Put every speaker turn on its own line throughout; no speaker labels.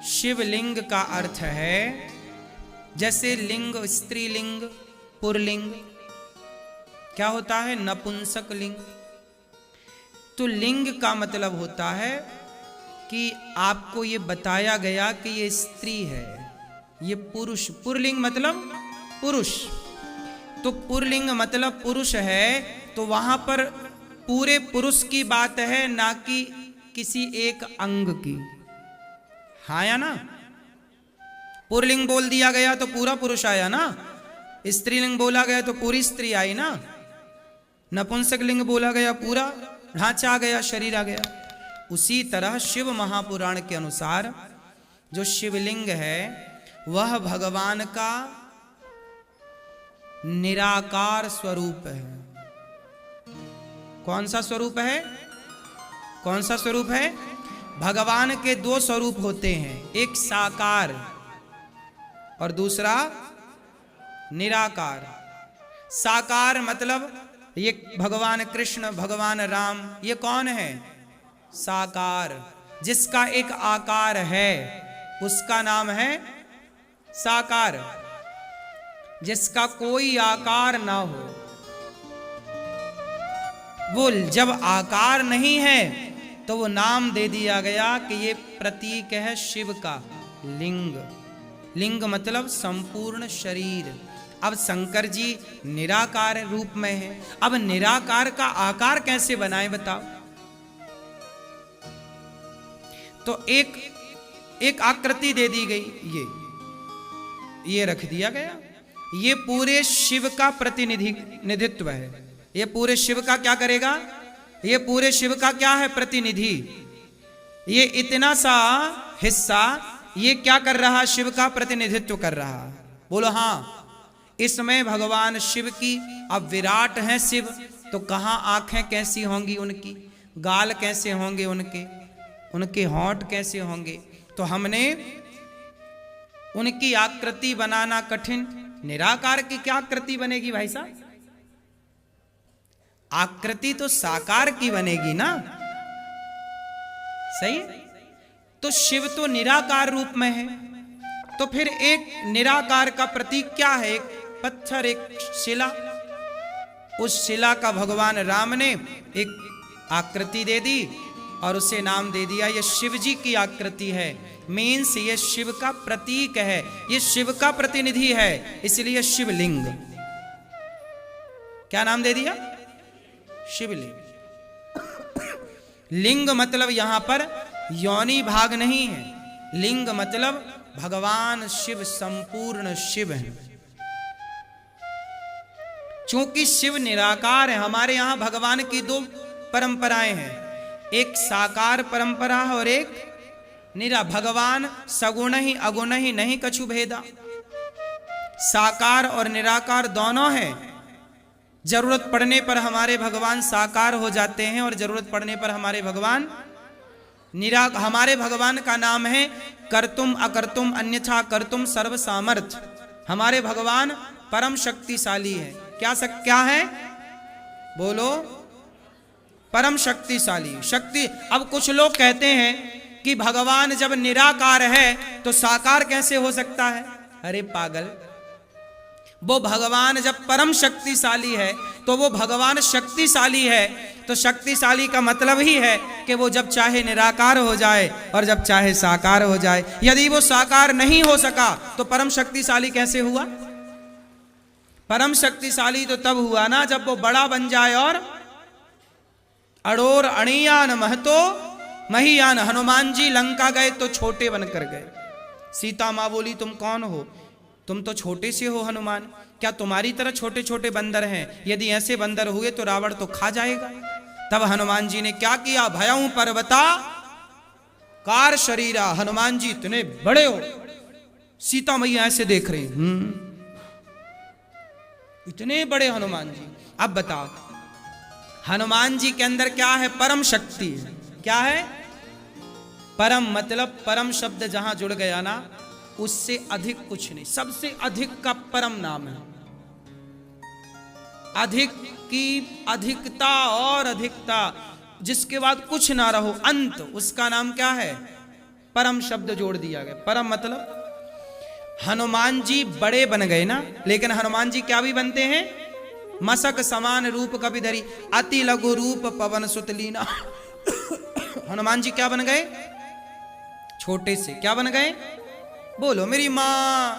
शिवलिंग का अर्थ है, जैसे लिंग स्त्रीलिंग, पुरलिंग क्या होता है, नपुंसक लिंग। तो लिंग का मतलब होता है कि आपको ये बताया गया कि ये स्त्री है, ये पुरुष। पुरलिंग मतलब पुरुष, तो पुरलिंग मतलब पुरुष है, तो वहां पर पूरे पुरुष की बात है, ना कि किसी एक अंग की। हाँ या ना? पुरलिंग बोल दिया गया तो पूरा पुरुष आया ना, स्त्रीलिंग बोला गया तो पूरी स्त्री आई ना, नपुंसक लिंग बोला गया पूरा ढांचा आ गया, शरीर आ गया। उसी तरह शिव महापुराण के अनुसार जो शिवलिंग है वह भगवान का निराकार स्वरूप है। कौन सा स्वरूप है? कौन सा स्वरूप है? भगवान के दो स्वरूप होते हैं, एक साकार और दूसरा निराकार। साकार मतलब ये भगवान कृष्ण, भगवान राम, ये कौन है? साकार। जिसका एक आकार है उसका नाम है साकार, जिसका कोई आकार ना हो। वो जब आकार नहीं है तो वो नाम दे दिया गया कि ये प्रतीक है शिव का लिंग। लिंग मतलब संपूर्ण शरीर। अब शंकर जी निराकार रूप में है, अब निराकार का आकार कैसे बनाए बताओ? तो एक आकृति दे दी गई, ये रख दिया गया। ये पूरे शिव का प्रतिनिधित्व है। ये पूरे शिव का क्या करेगा? ये पूरे शिव का क्या है? प्रतिनिधि। ये इतना सा हिस्सा ये क्या कर रहा? शिव का प्रतिनिधित्व कर रहा। बोलो हाँ। इसमें भगवान शिव की, अब विराट हैं शिव, तो कहाँ आंखें कैसी होंगी उनकी, गाल कैसे होंगे उनके होंठ कैसे होंगे? तो हमने उनकी आकृति बनाना कठिन। निराकार की क्या आकृति बनेगी भाई साहब? आकृति तो साकार की बनेगी ना, सही? तो शिव तो निराकार रूप में है, तो फिर एक निराकार का प्रतीक क्या है? एक पत्थर, एक शिला। उस शिला का भगवान राम ने एक आकृति दे दी और उसे नाम दे दिया ये शिव जी की आकृति है। मीन्स ये शिव का प्रतीक है, ये शिव का प्रतिनिधि है, इसलिए शिवलिंग। क्या नाम दे दिया? शिवलिंग। लिंग मतलब यहां पर योनि भाग नहीं है, लिंग मतलब भगवान शिव संपूर्ण शिव है। चूंकि शिव निराकार है, हमारे यहां भगवान की दो परंपराएं हैं, एक साकार परंपरा और एक निरा। भगवान सगुण ही अगुण ही नहीं कछु भेदा। साकार और निराकार दोनों हैं। जरूरत पड़ने पर हमारे भगवान साकार हो जाते हैं और जरूरत पड़ने पर हमारे भगवान हमारे भगवान का नाम है कर्तुम अकर्तुम अन्यथा कर्तुम सर्व सामर्थ। हमारे भगवान परम शक्तिशाली है। क्या है? बोलो। परम शक्तिशाली शक्ति। अब कुछ लोग कहते हैं कि भगवान जब निराकार है तो साकार कैसे हो सकता है? अरे पागल, वो भगवान जब परम शक्तिशाली है तो वो भगवान शक्तिशाली है, तो शक्तिशाली का मतलब ही है कि वो जब चाहे निराकार हो जाए और जब चाहे साकार हो जाए। यदि वो साकार नहीं हो सका तो परम शक्तिशाली कैसे हुआ? परम शक्तिशाली तो तब हुआ ना जब वो बड़ा बन जाए और अड़ोर अणियान महतो महियान। हनुमान जी लंका गए तो छोटे बनकर गए। सीता माँ बोली तुम कौन हो? तुम तो छोटे से हो हनुमान, क्या तुम्हारी तरह छोटे छोटे बंदर हैं? यदि ऐसे बंदर हुए तो रावण तो खा जाएगा। तब हनुमान जी ने क्या किया? भयऊ पर्वता कार शरीरा। हनुमान जी इतने बड़े हो, सीता मैया ऐसे देख रहे इतने बड़े हनुमान जी। अब बताओ हनुमान जी के अंदर क्या है? परम शक्ति है। क्या है? परम मतलब परम शब्द जहां जुड़ गया ना, उससे अधिक कुछ नहीं। सबसे अधिक का परम नाम है। अधिक की अधिकता और अधिकता, जिसके बाद कुछ ना रहो, अंत, उसका नाम क्या है? परम शब्द जोड़ दिया गया। परम मतलब हनुमान जी बड़े बन गए ना, लेकिन हनुमान जी क्या भी बनते हैं? मसक समान रूप कपिधरी अति लघु रूप पवन सुत लीना। हनुमान जी क्या बन गए? छोटे से क्या बन गए? बोलो मेरी मां।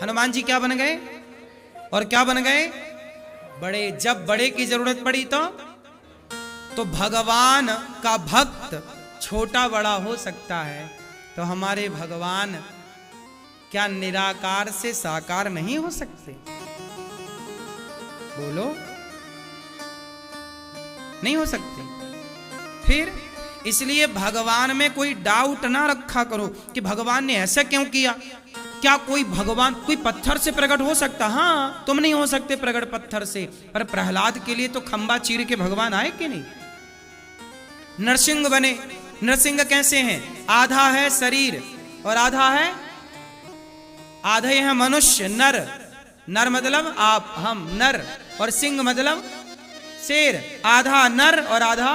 हनुमान जी क्या बन गए? और क्या बन गए? बड़े। जब बड़े की जरूरत पड़ी तो भगवान का भक्त छोटा बड़ा हो सकता है, तो हमारे भगवान क्या निराकार से साकार नहीं हो सकते? बोलो, नहीं हो सकते। फिर इसलिए भगवान में कोई डाउट ना रखा करो कि भगवान ने ऐसा क्यों किया। क्या कोई भगवान कोई पत्थर से प्रकट हो सकता? हाँ, तुम नहीं हो सकते प्रकट पत्थर से, पर प्रहलाद के लिए तो खंबा चीर के भगवान आए कि नहीं? नरसिंह बने। नरसिंह कैसे हैं? आधा है शरीर और आधा है, आधे हैं मनुष्य नर। नर मतलब आप, हम नर, और सिंह मतलब शेर। आधा नर और आधा।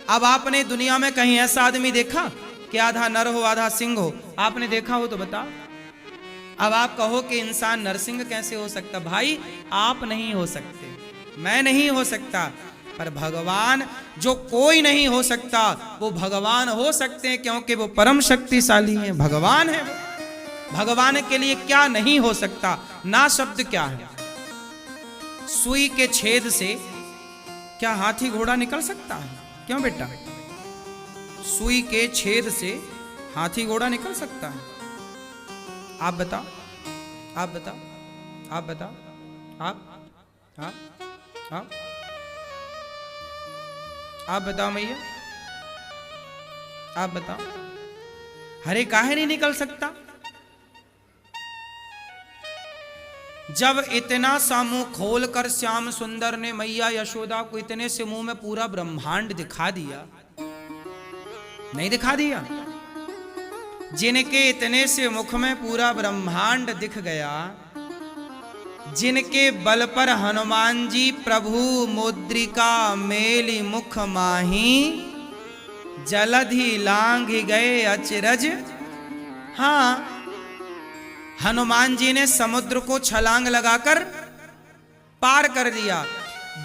अब आपने दुनिया में कहीं ऐसा आदमी देखा कि आधा नर हो आधा सिंह हो? आपने देखा हो तो बताओ। अब आप कहो कि इंसान नरसिंह कैसे हो सकता? भाई आप नहीं हो सकते, मैं नहीं हो सकता, पर भगवान जो कोई नहीं हो सकता वो भगवान हो सकते हैं, क्योंकि वो परम शक्तिशाली हैं, भगवान है। भगवान के लिए क्या नहीं हो सकता? ना शब्द क्या है? सुई के छेद से क्या हाथी घोड़ा निकल सकता है? क्यों बेटा? सुई के छेद से हाथी घोड़ा निकल सकता है? आप बताओ, आप बताओ, आप बताओ, आप आप बताओ मैया, आप बताओ। हरे काहे नहीं निकल सकता? जब इतना सा मुंह खोलकर श्याम सुंदर ने मैया यशोदा को इतने से मुंह में पूरा ब्रह्मांड दिखा दिया, नहीं दिखा दिया? जिनके इतने से मुख में पूरा ब्रह्मांड दिख गया, जिनके बल पर हनुमान जी प्रभु मुद्रिका मेली मुख माही जलधि लांघ गए अचरज। हाँ, हनुमान जी ने समुद्र को छलांग लगाकर पार कर दिया।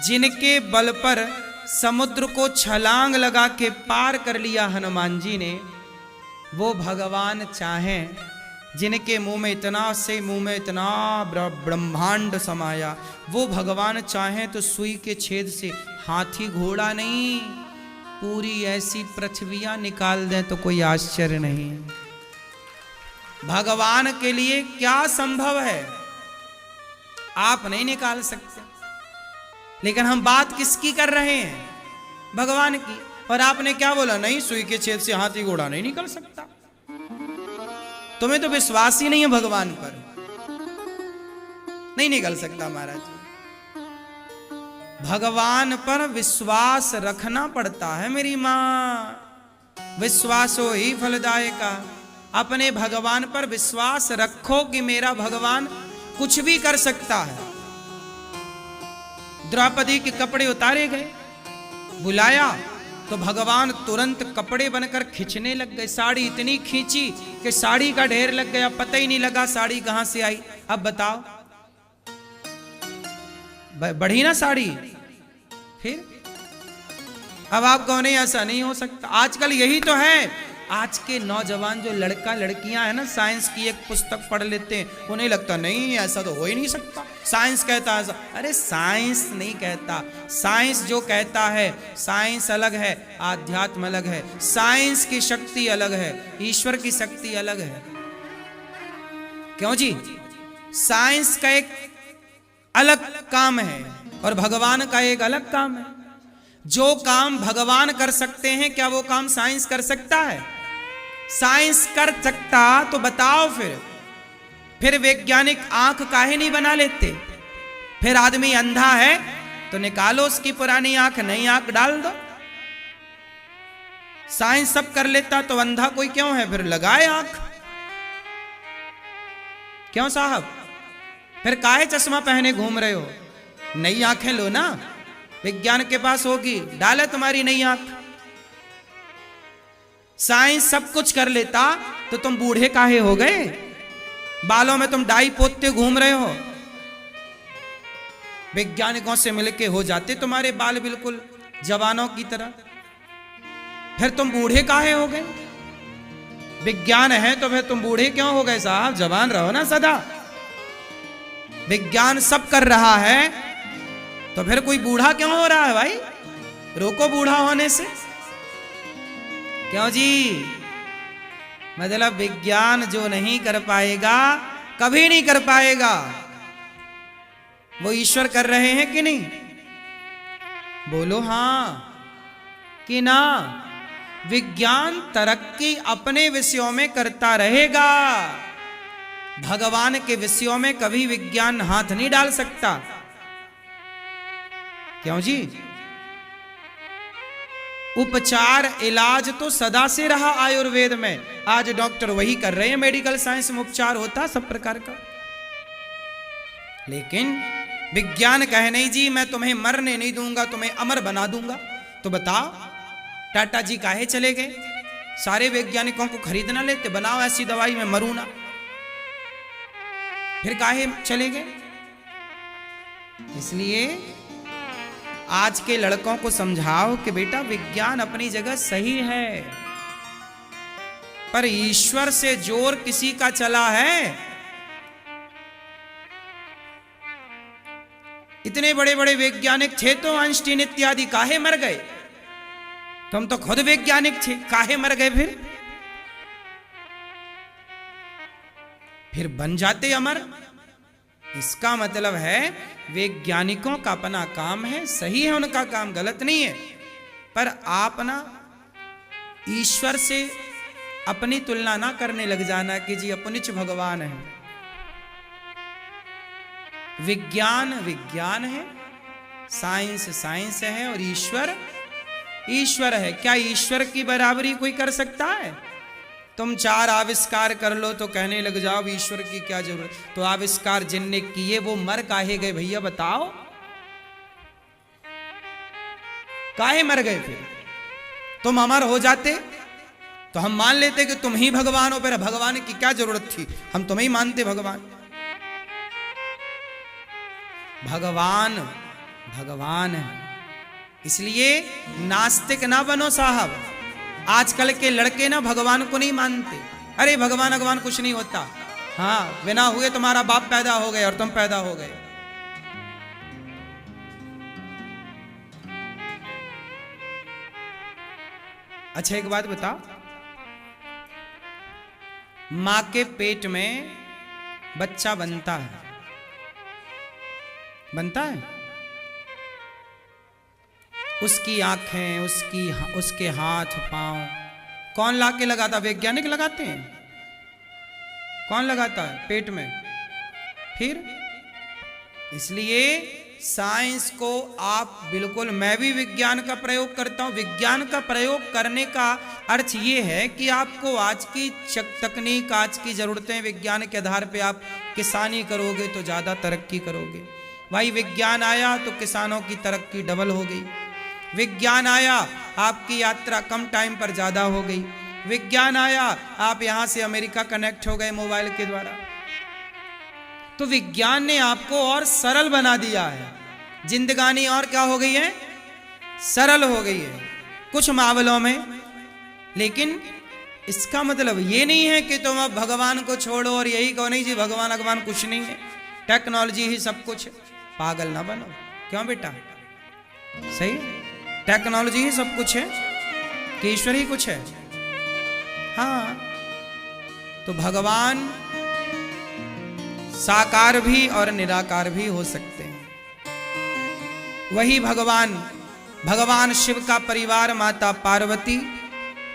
जिनके बल पर समुद्र को छलांग लगा के पार कर लिया हनुमान जी ने, वो भगवान चाहें, जिनके मुंह में इतना ब्रह्मांड समाया, वो भगवान चाहें तो सुई के छेद से हाथी घोड़ा नहीं, पूरी ऐसी पृथ्वियां निकाल दें तो कोई आश्चर्य नहीं। भगवान के लिए क्या संभव है? आप नहीं निकाल सकते। लेकिन हम बात किसकी कर रहे हैं? भगवान की। और आपने क्या बोला? नहीं, सुई के छेद से हाथी घोड़ा नहीं निकल सकता। तुम्हें तो विश्वास ही नहीं है भगवान पर, नहीं निकल सकता महाराज। भगवान पर विश्वास रखना पड़ता है मेरी मां। विश्वासो ही फलदायका। अपने भगवान पर विश्वास रखो कि मेरा भगवान कुछ भी कर सकता है। द्रौपदी के कपड़े उतारे गए, बुलाया तो भगवान तुरंत कपड़े बनकर खींचने लग गए। साड़ी इतनी खींची कि साड़ी का ढेर लग गया, पता ही नहीं लगा साड़ी कहां से आई। अब बताओ, बढ़ी ना साड़ी? फिर अब आप कहो नहीं ऐसा नहीं हो सकता। आजकल यही तो है। आज के नौजवान जो लड़का लड़कियां हैं ना, साइंस की एक पुस्तक पढ़ लेते हैं, उन्हें लगता नहीं ऐसा तो हो ही नहीं सकता, साइंस कहता है ऐसा। अरे साइंस नहीं कहता, साइंस जो कहता है, साइंस अलग है, आध्यात्म अलग है। साइंस की शक्ति अलग है, ईश्वर की शक्ति अलग है। क्यों जी? साइंस का एक अलग काम है और भगवान का एक अलग काम है। जो काम भगवान कर सकते हैं, क्या वो काम साइंस कर सकता है? साइंस कर सकता तो बताओ फिर वैज्ञानिक आंख काहे नहीं बना लेते? फिर आदमी अंधा है तो निकालो उसकी पुरानी आंख, नई आंख डाल दो। साइंस सब कर लेता तो अंधा कोई क्यों है? फिर लगाए आंख। क्यों साहब? फिर काहे चश्मा पहने घूम रहे हो? नई आंखें लो ना, विज्ञान के पास होगी, डाले तुम्हारी नई आंख। साइंस सब कुछ कर लेता तो तुम बूढ़े काहे हो गए? बालों में तुम डाई पोतते घूम रहे हो। वैज्ञानिकों से मिलके हो जाते तुम्हारे बाल बिल्कुल जवानों की तरह, फिर तुम बूढ़े काहे हो गए? विज्ञान है तो फिर तुम बूढ़े क्यों हो गए साहब? जवान रहो ना सदा। विज्ञान सब कर रहा है तो फिर कोई बूढ़ा क्यों हो रहा है भाई? रोको बूढ़ा होने से। क्यों जी? मतलब विज्ञान जो नहीं कर पाएगा, कभी नहीं कर पाएगा, वो ईश्वर कर रहे हैं कि नहीं? बोलो हां कि ना? विज्ञान तरक्की अपने विषयों में करता रहेगा, भगवान के विषयों में कभी विज्ञान हाथ नहीं डाल सकता। क्यों जी? उपचार इलाज तो सदा से रहा आयुर्वेद में, आज डॉक्टर वही कर रहे हैं, मेडिकल साइंस में उपचार होता सब प्रकार का। लेकिन विज्ञान कहे नहीं जी मैं तुम्हें मरने नहीं दूंगा, तुम्हें अमर बना दूंगा। तो बताओ टाटा जी काहे चले गए? सारे वैज्ञानिकों को खरीदना लेते, बनाओ ऐसी दवाई मैं मरूं ना, फिर काहे चले गए? इसलिए आज के लड़कों को समझाओ कि बेटा विज्ञान अपनी जगह सही है, पर ईश्वर से जोर किसी का चला है। इतने बड़े बड़े वैज्ञानिक थे तो आइंस्टीन इत्यादि काहे मर गए? तुम तो खुद वैज्ञानिक थे, काहे मर गए? फिर बन जाते अमर। इसका मतलब है वैज्ञानिकों का अपना काम है, सही है उनका काम, गलत नहीं है, पर आप ना ईश्वर से अपनी तुलना ना करने लग जाना कि जी अपनिच भगवान है। विज्ञान विज्ञान है, साइंस साइंस है, और ईश्वर ईश्वर है। क्या ईश्वर की बराबरी कोई कर सकता है? तुम 4 आविष्कार कर लो तो कहने लग जाओ ईश्वर की क्या जरूरत? तो आविष्कार जिनने किए वो मर काहे गए भैया बताओ? काहे मर गए? फिर तुम अमर हो जाते तो हम मान लेते कि तुम ही भगवान हो, फिर भगवान की क्या जरूरत थी? हम तुम्हें ही मानते भगवान। भगवान भगवान है, इसलिए नास्तिक ना बनो साहब। आजकल के लड़के ना भगवान को नहीं मानते, अरे भगवान भगवान कुछ नहीं होता। हाँ, बिना हुए तुम्हारा बाप पैदा हो गए और तुम पैदा हो गए। अच्छा एक बात बताओ, मां के पेट में बच्चा बनता है, बनता है? उसकी आंखें, उसके हाथ पांव कौन लाके लगाता? वैज्ञानिक लगाते हैं। कौन लगाता है? पेट में। फिर इसलिए साइंस को आप बिल्कुल, मैं भी विज्ञान का प्रयोग करता हूं। विज्ञान का प्रयोग करने का अर्थ ये है कि आपको आज की तकनीक, आज की जरूरतें, विज्ञान के आधार पे आप किसानी करोगे तो ज्यादा तरक्की करोगे। भाई विज्ञान आया तो किसानों की तरक्की डबल हो गई। विज्ञान आया, आपकी यात्रा कम टाइम पर ज्यादा हो गई। विज्ञान आया, आप यहां से अमेरिका कनेक्ट हो गए मोबाइल के द्वारा। तो विज्ञान ने आपको और सरल बना दिया है, जिंदगानी और क्या हो गई है? सरल हो गई है कुछ मामलों में। लेकिन इसका मतलब ये नहीं है कि तुम अब भगवान को छोड़ो और यही कहो नहीं जी भगवान भगवान कुछ नहीं है, टेक्नोलॉजी ही सब कुछ है। पागल ना बनो। क्यों बेटा? सही, टेक्नोलॉजी ही सब कुछ है कि ईश्वर ही कुछ है? हाँ, तो भगवान साकार भी और निराकार भी हो सकते हैं। वही भगवान शिव का परिवार माता पार्वती,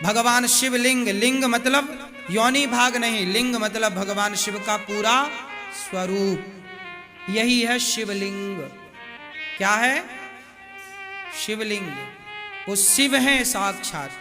भगवान शिवलिंग, लिंग मतलब योनि भाग नहीं, लिंग मतलब भगवान शिव का पूरा स्वरूप, यही है शिवलिंग। क्या है? शिवलिंग। वो शिव है साक्षात।